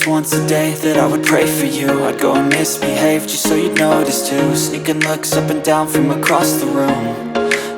once a day that I would pray for you. I'd go and misbehave just so you'd notice too. Sneaking looks up and down from across the room.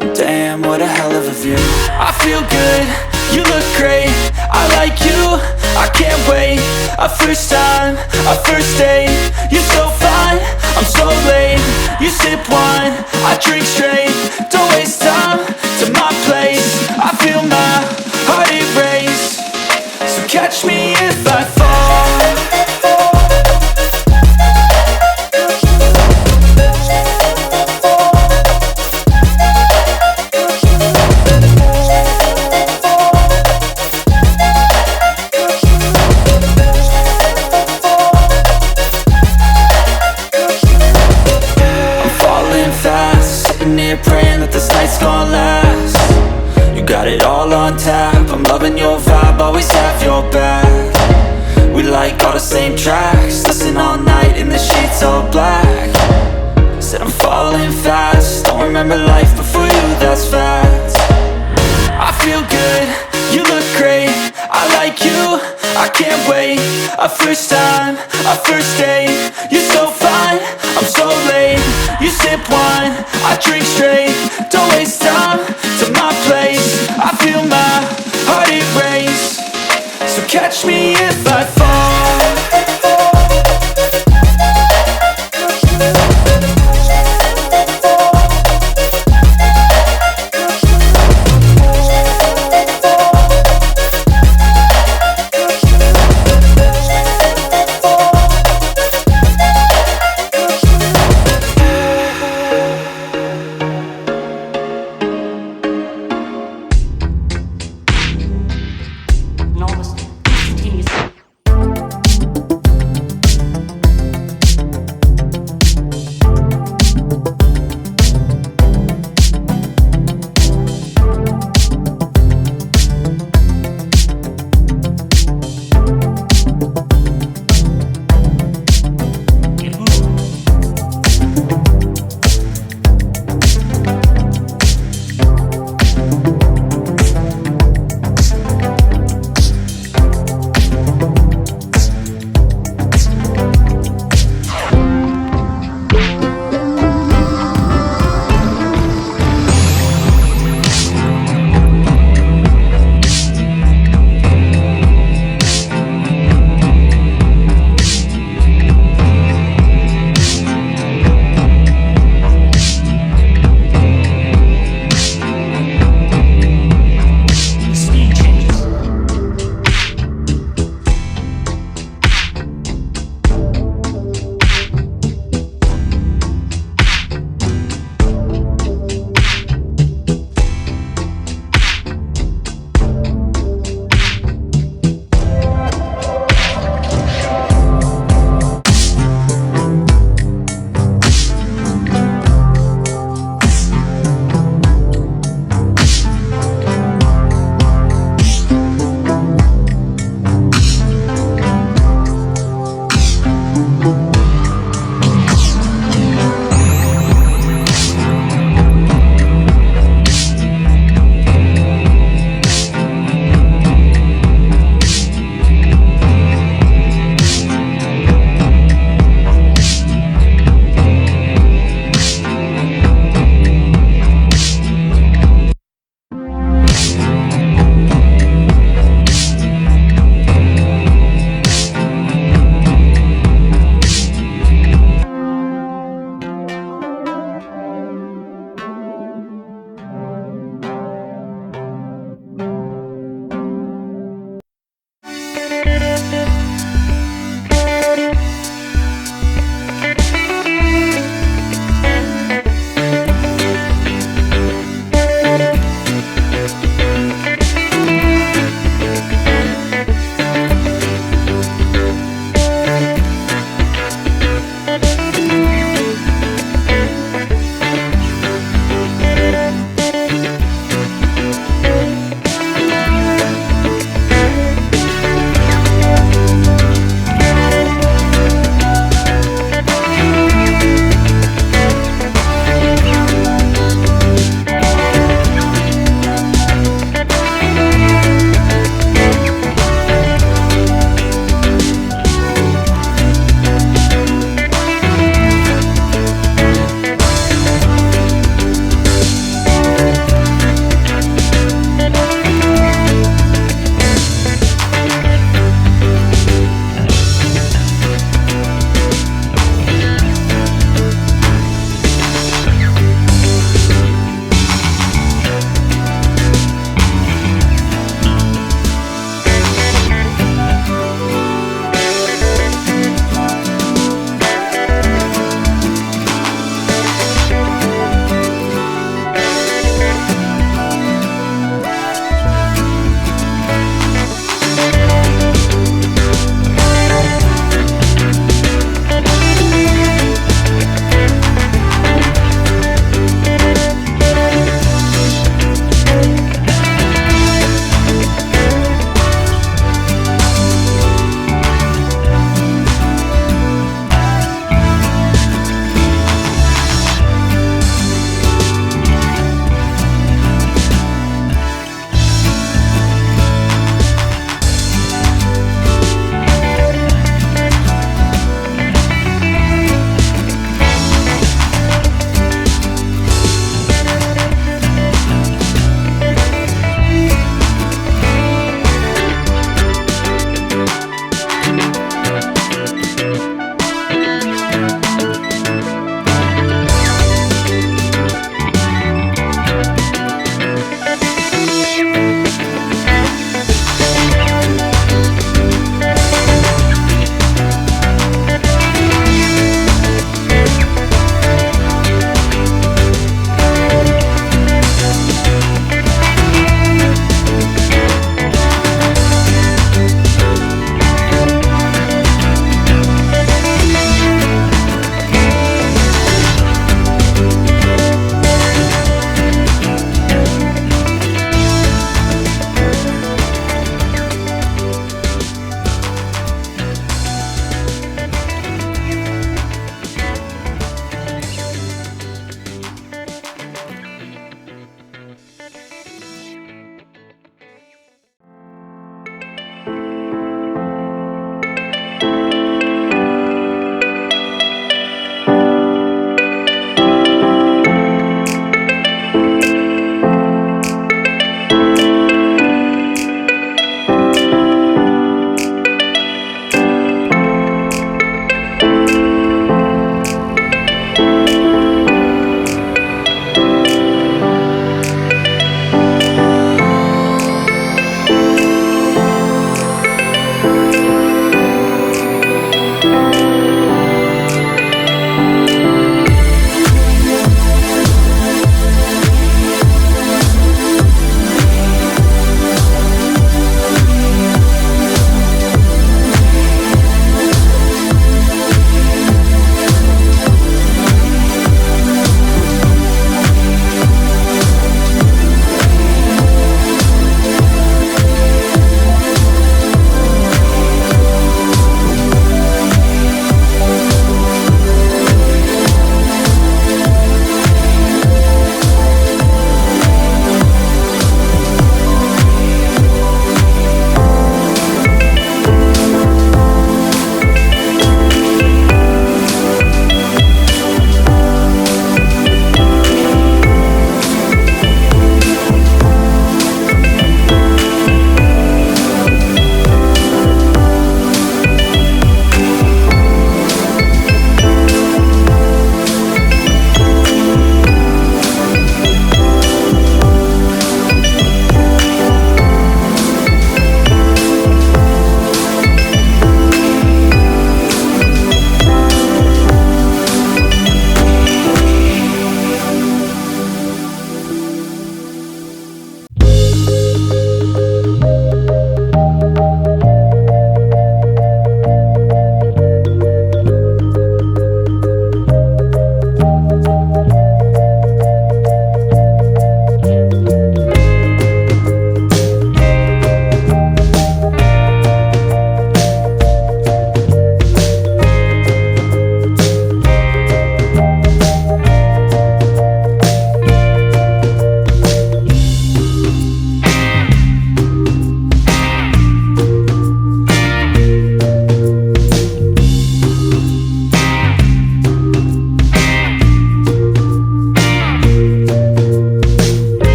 And damn, what a hell of a view. I feel good, you look great, I like you, I can't wait. A first time, a first date, you're so fine, I'm so late. You sip wine, I drink straight. Don't waste time to my place. I feel my heart erase. So catch me if I fall. Praying that this night's gonna last. You got it all on tap, I'm loving your vibe, always have your back. We like all the same tracks, listen all night in the sheets all black. Said I'm falling fast, don't remember life before you, that's fact. I feel good, you look great, I like you, I can't wait. A first time, a first date, you're so fine, I'm so late. You sip wine, I drink straight. Don't waste time to my place. I feel my heart erase. So catch me if I fall.